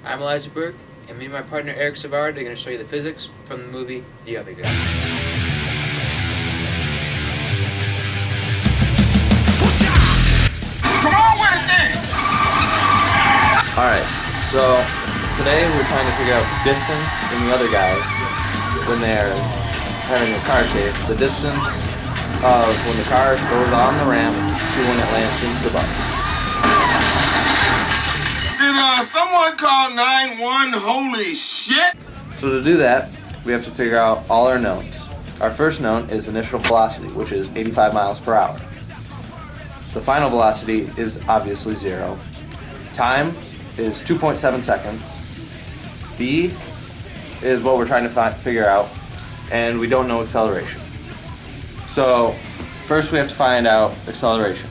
I'm Elijah Burke, and me and my partner Eric Savard are going to show you the physics from the movie The Other Guys. Come on with it! Alright, so today we're trying to figure out distance in The Other Guys when they're having a car chase. The distance of when the car goes on the ramp to when it lands into the bus. Did someone call 911? Holy shit! So to do that, we have to figure out all our knowns. Our first known is initial velocity, which is 85 miles per hour. The final velocity is obviously 0. Time is 2.7 seconds. D is what we're trying to figure out, and we don't know acceleration. So first we have to find out acceleration,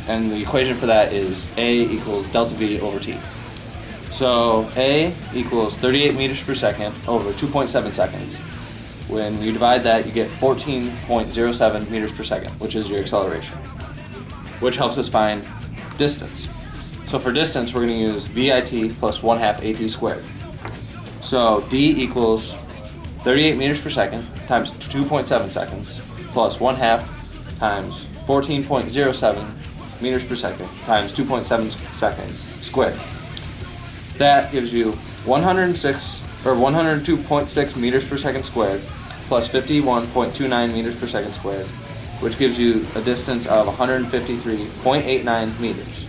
and the equation for that is A equals delta V over T. So A equals 38 meters per second over 2.7 seconds. When you divide that, you get 14.07 meters per second, which is your acceleration, which helps us find distance. So for distance, we're going to use VIT plus 1/2 AT squared. So D equals 38 meters per second times 2.7 seconds plus 1/2 times 14.07 meters per second times 2.7 seconds squared. That gives you 102.6 meters per second squared plus 51.29 meters per second squared, which gives you a distance of 153.89 meters.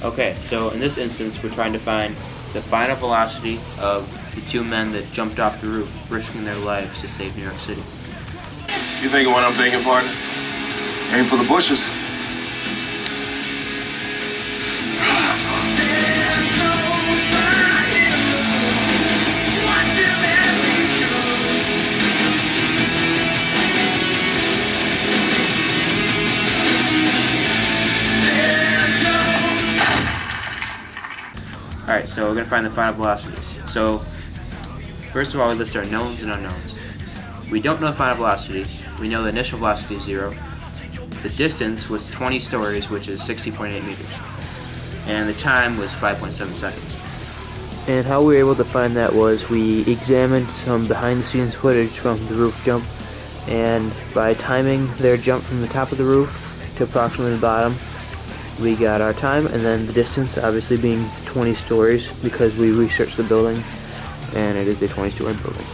Okay, so in this instance, we're trying to find the final velocity of the two men that jumped off the roof, risking their lives to save New York City. You thinking what I'm thinking, partner? Aim for the bushes. Alright, so we're going to find the final velocity. So, first of all, we list our knowns and unknowns. We don't know the final velocity. We know the initial velocity is 0. The distance was 20 stories, which is 60.8 meters. And the time was 5.7 seconds. And how we were able to find that was we examined some behind-the-scenes footage from the roof jump, and by timing their jump from the top of the roof to approximately the bottom, we got our time, and then the distance obviously being 20 stories because we researched the building, and it is a 20-story building.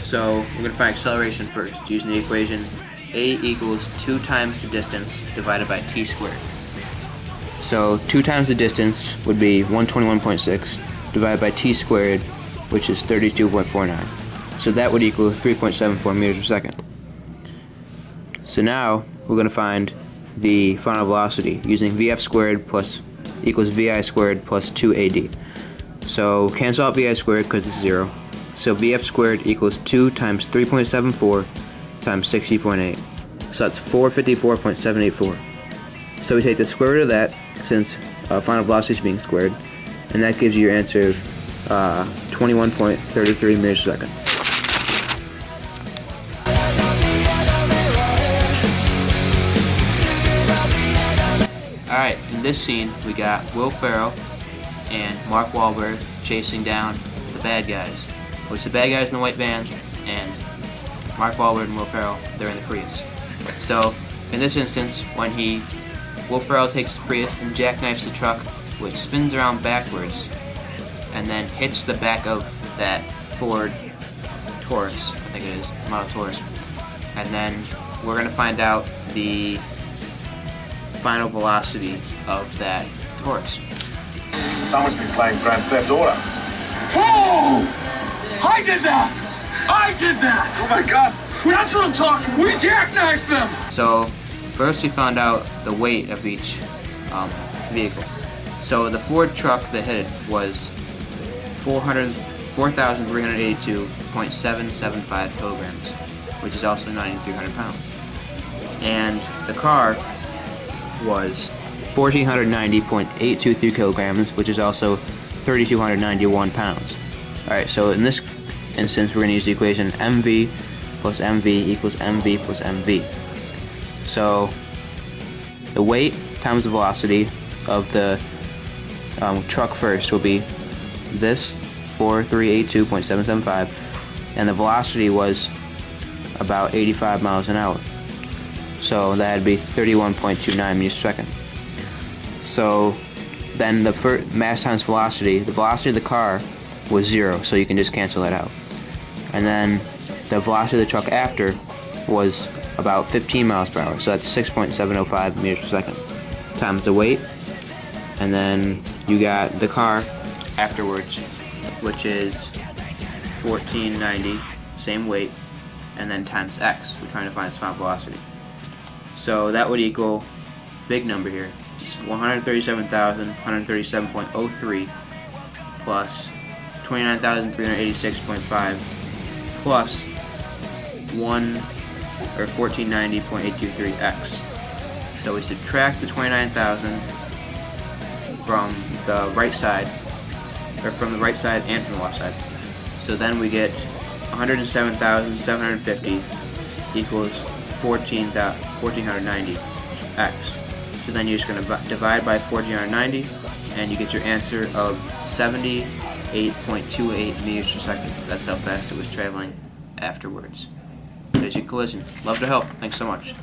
So we're going to find acceleration first using the equation A equals 2 times the distance divided by t squared. So 2 times the distance would be 121.6 divided by t squared, which is 32.49. So that would equal 3.74 meters per second. So now we're going to find the final velocity using Vf squared plus equals Vi squared plus 2AD. So cancel out Vi squared because it's 0. So Vf squared equals 2 times 3.74 times 60.8. So that's 454.784. So we take the square root of that, since final velocity is being squared, and that gives you your answer of 21.33 meters per second. Alright, in this scene we got Will Ferrell and Mark Wahlberg chasing down the bad guys, which the bad guys in the white van and Mark Wahlberg and Will Ferrell, they're in the Prius. So in this instance, when Will Ferrell takes the Prius and jackknifes the truck, which spins around backwards and then hits the back of that Ford Taurus, I think it is, Model Taurus. And then we're going to find out the final velocity of that Taurus. Someone's been playing Grand Theft Auto. Oh! I did that! I did that! Oh my God! That's what I'm talking. We jackknifed them! So first we found out the weight of each vehicle. So the Ford truck that hit it was 4,382.775 kilograms, which is also 9,300 pounds. And the car was 1,490.823 kilograms, which is also 3,291 pounds. Alright, so in this instance we're going to use the equation mv plus mv equals mv plus mv. So the weight times the velocity of the truck first will be this 4382.775, and the velocity was about 85 miles an hour. So that'd be 31.29 meters per second. So then the mass times velocity, the velocity of the car was 0, so you can just cancel that out. And then the velocity of the truck after was about 15 miles per hour, so that's 6.705 meters per second, times the weight, and then you got the car afterwards, which is 1490, same weight, and then times x. We're trying to find its final velocity. So that would equal, big number here, it's 137,137.03 plus 29,386.5 plus 1490.823x. So we subtract the 29,000 from the right side, or from the right side and from the left side. So then we get 107,750 equals 1490x. So then you're just going to divide by 1490, and you get your answer of 78.28 meters per second. That's how fast it was traveling afterwards. There's your collision. Love to help. Thanks so much.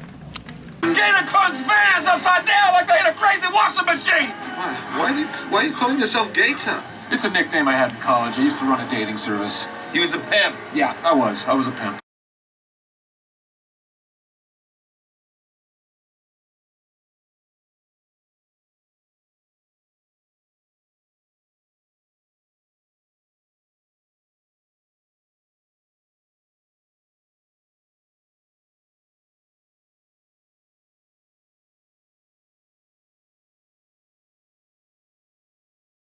Gator turns fans upside down like they hit a crazy washing machine. Why are you calling yourself Gator? It's a nickname I had in college. I used to run a dating service. He was a pimp. Yeah, I was a pimp.